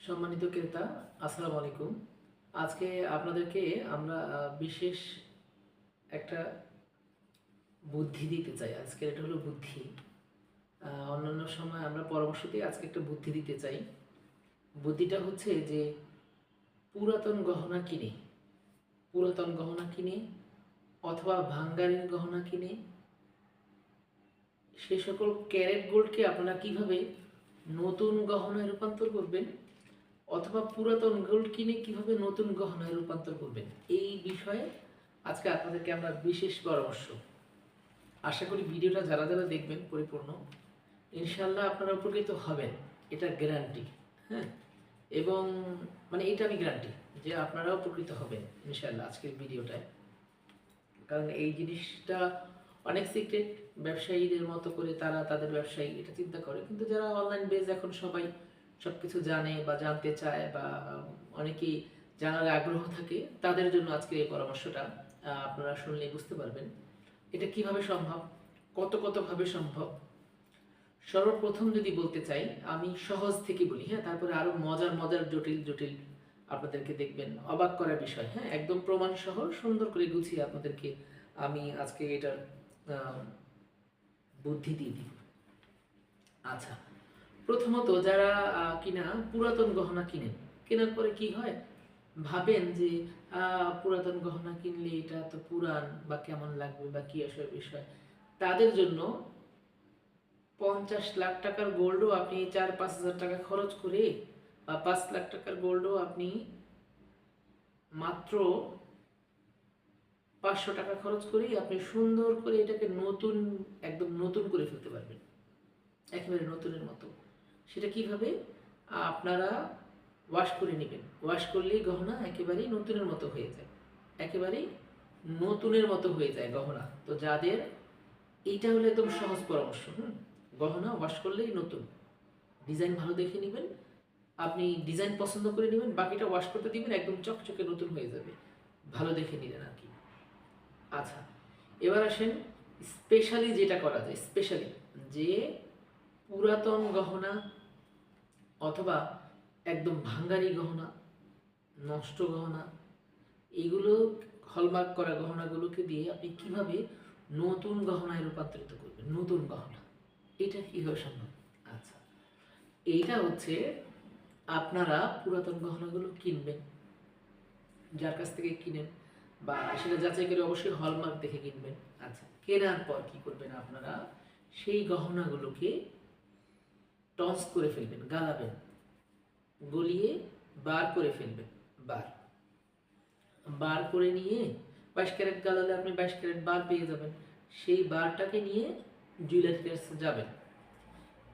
সম্মানিত ক্রেতা, আসসালামু আলাইকুম। আজকে আপনাদেরকে আমরা বিশেষ একটা বুদ্ধি দিতে চাই। আজকের এটা হলো বুদ্ধি। অন্যান্য সময় আমরা পরামর্শ দিই, আজকে একটা বুদ্ধি দিতে চাই। বুদ্ধিটা হচ্ছে যে পুরাতন গহনা কিনে পুরাতন গহনা কিনে অথবা ভাঙ্গারির গহনা কিনে সে সকল ক্যারেট গোল্ডকে আপনারা কিভাবে নতুন গহনায় রূপান্তর করবেন অথবা পুরাতন গোল্ড কিনে কিভাবে নতুন গহনায় রূপান্তর করবেন, এই বিষয়ে আজকে আপনাদেরকে আমরা বিশেষ পরামর্শ। আশা করি ভিডিওটা যারা যারা দেখবেন পরিপূর্ণ, ইনশাল্লাহ আপনারা উপকৃত হবেন, এটা গ্যারান্টি। হ্যাঁ, এবং মানে এটা আমি গ্যারান্টি যে আপনারা উপকৃত হবেন ইনশাল্লাহ আজকের ভিডিওটায়। কারণ এই জিনিসটা অনেক সিক্রেট, ব্যবসায়ীদের মতো করে তারা তাদের ব্যবসায়ী এটা চিন্তা করে, কিন্তু যারা অনলাইন বেজ এখন সবাই সব কিছু জানে বা জানতে চায় বা অনেকেই জানার আগ্রহ থাকে, তাদের জন্য আজকের এই পরামর্শটা আপনারা শুনলেই বুঝতে পারবেন এটা কিভাবে সম্ভব, কতভাবে সম্ভব। সর্বপ্রথম যদি বলতে চাই, আমি সহজ থেকে বলি, হ্যাঁ, তারপরে আরো মজার মজার জটিল জটিল আপনাদেরকে দেখবেন অবাক করার বিষয়। হ্যাঁ, একদম প্রমাণ সহ সুন্দর করে গুছিয়ে আপনাদেরকে আমি আজকে এটার বুদ্ধি দিয়ে দিব। আচ্ছা, প্রথমত যারা কিনা পুরাতন গহনা কিনেন, কেনার পরে কি হয়, ভাবেন যে পুরাতন গহনা কিনলে এটা তো পুরান বা কেমন লাগবে বা কি আসলে বিষয়, তাদের জন্য 50 লাখ টাকার গোল্ডও আপনি 4-5 হাজার টাকা খরচ করে বা 5 লাখ টাকার গোল্ডও আপনি মাত্র 500 টাকা খরচ করেই আপনি সুন্দর করে এটাকে নতুন, একদম নতুন করে ফেলতে পারবেন, একেবারে নতুনের মতো। সেটা কিভাবে, আপনারা ওয়াশ করে নেবেন, ওয়াশ করলেই গহনা একেবারেই নতুনের মতো হয়ে যায়, একেবারেই নতুনের মতো হয়ে যায় গহনা। তো যাদের, এইটা হলো একদম সহজ পরামর্শ। গহনা ওয়াশ করলেই নতুন, ডিজাইন ভালো দেখে নেবেন, আপনি ডিজাইন পছন্দ করে নেবেন, বাকিটা ওয়াশ করতে দিবেন, একদম চকচকে নতুন হয়ে যাবে, ভালো দেখে নিলেন আর কি। আচ্ছা, এবার আসেন স্পেশালি যেটা করা যায়, স্পেশালি যে পুরাতন গহনা অথবা একদম ভাঙ্গারি গহনা, নষ্ট গহনা, এগুলো হলমার্ক করা গহনাগুলোকে দিয়ে আপনি কিভাবে নতুন গহনায় রূপান্তরিত করবেন, নতুন গহনা, এটা কীভাবে সম্ভব। আচ্ছা, এইটা হচ্ছে আপনারা পুরাতন গহনাগুলো কিনবেন, যার কাছ থেকে কিনেন বা সেটা যাচাই করে অবশ্যই হলমার্ক দেখে কিনবেন। আচ্ছা, কেনার পর কি করবেন, আপনারা সেই গহনাগুলোকে টস করে ফেলবেন, গালাবেন, গলিয়ে বার করে ফেলবেন। বার বার করে নিয়ে 22 ক্যারেট গালালে আপনি 22 ক্যারেট বার পেয়ে যাবেন। সেই বারটাকে নিয়ে জুয়েলারি কাছে যাবেন,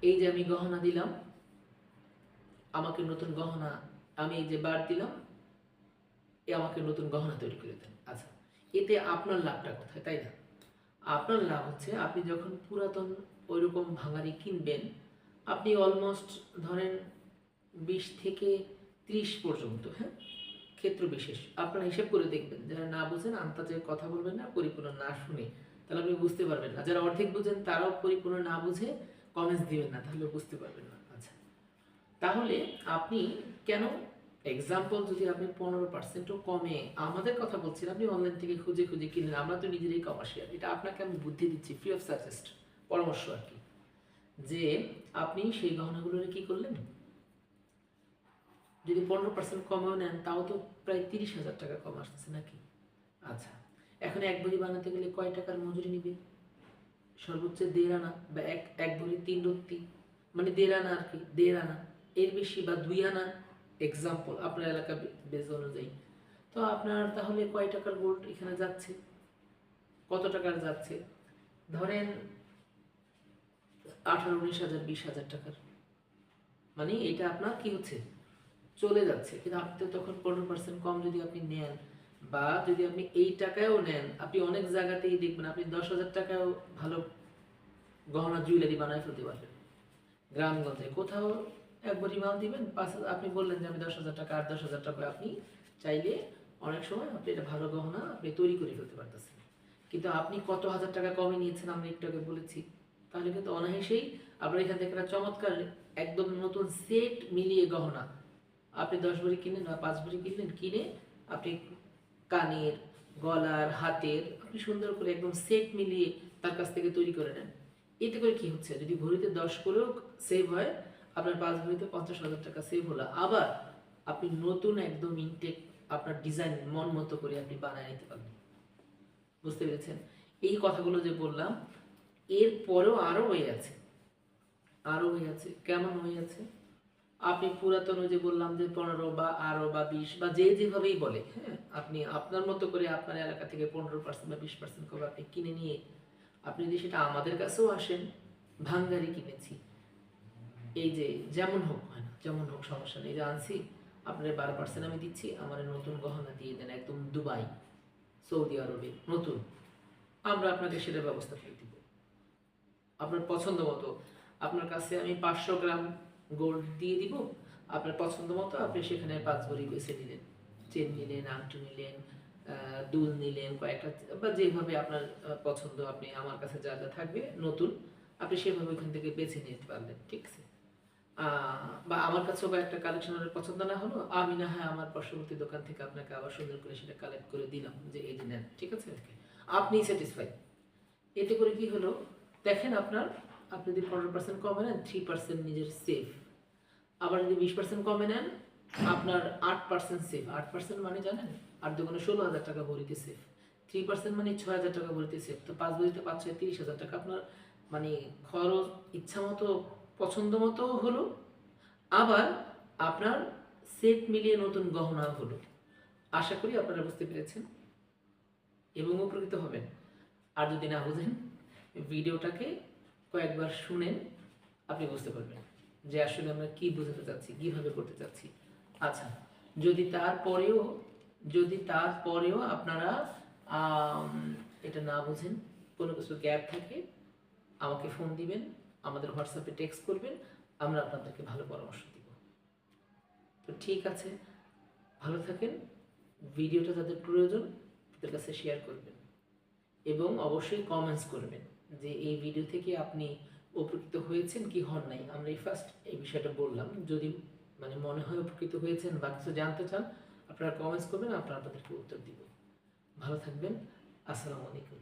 এই যে আমি গহনা দিলাম, আমাকে নতুন গহনা, আমি এই যে বার দিলাম, এ আমাকে নতুন গহনা তৈরি করে দেন। আচ্ছা, এতে আপনার লাভটা কোথায়, তাই না? আপনার লাভ হচ্ছে আপনি যখন পুরাতন ওইরকম ভাঙারি কিনবেন, আপনি অলমোস্ট ধরেন 20 থেকে 30 পর্যন্ত, হ্যাঁ, ক্ষেত্র বিশেষ আপনারা হিসেব করে দেখবেন। যারা না বুঝেন আন্তাজে কথা বলবেন না, পরিপূর্ণ না শুনে, তাহলে আপনি বুঝতে পারবেন না। যারা অর্ধেক বুঝেন তারাও পরিপূর্ণ না বুঝে কমেন্টস দিবেন না, তাহলে বুঝতে পারবেন না। আচ্ছা, তাহলে আপনি কেন, এক্সাম্পল যদি আপনি 15%ও কমে, আমাদের কথা বলছেন, আপনি অনলাইন থেকে খুঁজে খুঁজে কিনেন, আমরা তো নিজেরাই কমার্শিয়াল, এটা আপনাকে আমি বুদ্ধি দিচ্ছি, ফ্রি অফ সাজেস্ট পরামর্শ আর কি, যে আপনি সেই গহনাগুলোর কি করলেন, যদি 15% কমেও নেন তাও তো প্রায় 30,000 টাকা কম আসতেছে নাকি। আচ্ছা, এখন এক ভরি বানাতে গেলে কয় টাকার মজুরি নিবে, সর্বোচ্চ 1.5 আনা বা এক ভরি 3 রত্তি, মানে 1.5 আনা আর কি, 1.5 আনা, এর বেশি বা 2 আনা, এক্সাম্পল আপনার এলাকা বেজ অনুযায়ী। তো আপনার তাহলে কয় টাকার গোল্ড এখানে যাচ্ছে, কত টাকার যাচ্ছে, ধরেন 18-19 হাজার, 20,000 টাকার, মানে এটা আপনার কি হচ্ছে, চলে যাচ্ছে। কিন্তু আপনি তো তখন 15% কম যদি আপনি নেন, বা যদি আপনি এই টাকায়ও নেন, আপনি অনেক জায়গাতেই দেখবেন আপনি 10,000 টাকায়ও ভালো গহনা জুয়েলারি বানায় ফেলতে পারবেন। গ্রামগঞ্জে কোথাও একবারই মাল দিবেন 5,000, আপনি বললেন যে আমি 10,000 টাকা, আর 10,000 টাকা আপনি চাইলে অনেক সময় আপনি এটা ভালো গহনা আপনি তৈরি করে ফেলতে পারতেছেন। কিন্তু আপনি কত হাজার টাকা কমে নিয়েছেন আমরা একটু আগে বলেছি, তাহলে কিন্তু অনায়াসেই আপনার এখান থেকে একটা চমৎকার একদম নতুন সেট মিলিয়ে গহনা আপনি 10 ভরি কিনলেন বা 5 ভরি কিনলেন, কিনে আপনি কানের, গলার, হাতের আপনি সুন্দর করে একদম সেট মিলিয়ে তার কাছ থেকে তৈরি করে নেন। এতে করে কি হচ্ছে, যদি ভরিতে 10 করেও সেভ হয়, আপনার 5 ভরিতে 50,000 টাকা সেভ হলো। আবার আপনি নতুন একদম ইনটেক আপনার ডিজাইন মন মতো করে আপনি বানায় নিতে পারবেন। বুঝতে পেরেছেন? এই কথাগুলো যে বললাম, এর পরেও আরও হয়ে আছে, আরও হয়ে আছে। কেমন হয়ে আছে? আপনি পুরাতন ওই যে বললাম যে 15 বা আরো বা 20 বা যে যেভাবেই বলে, হ্যাঁ, আপনি আপনার মতো করে আপনার এলাকা থেকে 15% বা 20% করে আপনি কিনে নিয়ে আপনি যদি সেটা আমাদের কাছেও আসেন, ভাঙ্গারি কিনেছি, এই যে যেমন হোক, হয় না যেমন হোক সমস্যা নেই, যে আনছি আপনার 12% আমি দিচ্ছি, আমার নতুন গহনা দিয়ে দেন একদম দুবাই, সৌদি আরবে নতুন, আমরা আপনাকে সেটার ব্যবস্থা করে দিব আপনার পছন্দ মতো। আপনার কাছে আমি 500 গ্রাম গোল্ড দিয়ে দিব, আপনার পছন্দ মতো আপনি সেখানে 5 ভরি বেছে নিলেন, চেন নিলেন, আংটি নিলেন, দুল নিলেন কয়েকটা, বা যেভাবে আপনার পছন্দ, আপনি আমার কাছে যা যা থাকবে নতুন আপনি সেভাবে ওইখান থেকে বেছে নিতে পারলেন, ঠিক আছে। বা আমার কাছেও কয়েকটা কালেকশনের পছন্দ না হলো, আমি না হয় আমার পার্শ্ববর্তী দোকান থেকে আপনাকে আবার সুন্দর করে সেটা কালেক্ট করে দিলাম, যে এই যে নেন, ঠিক আছে, আপনি স্যাটিসফাই। এতে করে কি হলো, দেখেন আপনার, আপনি যদি 15% কমে নেন, 3% নিজের সেফ। আবার যদি 20% কমে নেন, আপনার 8% সেফ। 8% মানে জানেন, 8 × 2 = 16,000 টাকা ভরিতে সেফ। 3% মানে 6,000 টাকা ভরিতে সেফ। তো 5 ভরিতে 5 6 30,000 টাকা আপনার মানে খরচ ইচ্ছা মতো পছন্দ মতো হলো। আবার আপনার সেট মিলিয়ে নতুন গহনা হলো। আশা করি আপনারা বুঝতে পেরেছেন এবং উপকৃত হবেন। আর যদি না বুঝেন, ভিডিওটাকে কয়েকবার শুনেন, আপনি বুঝতে পারবেন যে আসলে আমরা কি বোঝাতে চাচ্ছি, কিভাবে করতে চাচ্ছি। আচ্ছা, যদি তারপরেও আপনারা আম, এটা না বুঝেন, কোনো কিছু গ্যাপ থাকে, আমাকে ফোন দিবেন, আমাদের হোয়াটসঅ্যাপে টেক্সট করবেন, আমরা আপনাদেরকে ভালো পরামর্শ দিব। তো ঠিক আছে, ভালো থাকেন। ভিডিওটা যাদের প্রয়োজন তাদের কাছে শেয়ার করবেন এবং অবশ্যই কমেন্টস করবেন যে এই ভিডিও থেকে আপনি উপকৃত হয়েছেন কি হন নাই। আমরা ফার্স্ট এই বিষয়টা বললাম, যদি মানে মনে হয় উপকৃত হয়েছেন বা কিছু জানতে চান, আপনারা কমেন্টস করবেন, আপনারা তাদেরকে উত্তর দিব। ভালো থাকবেন, আসসালামু আলাইকুম।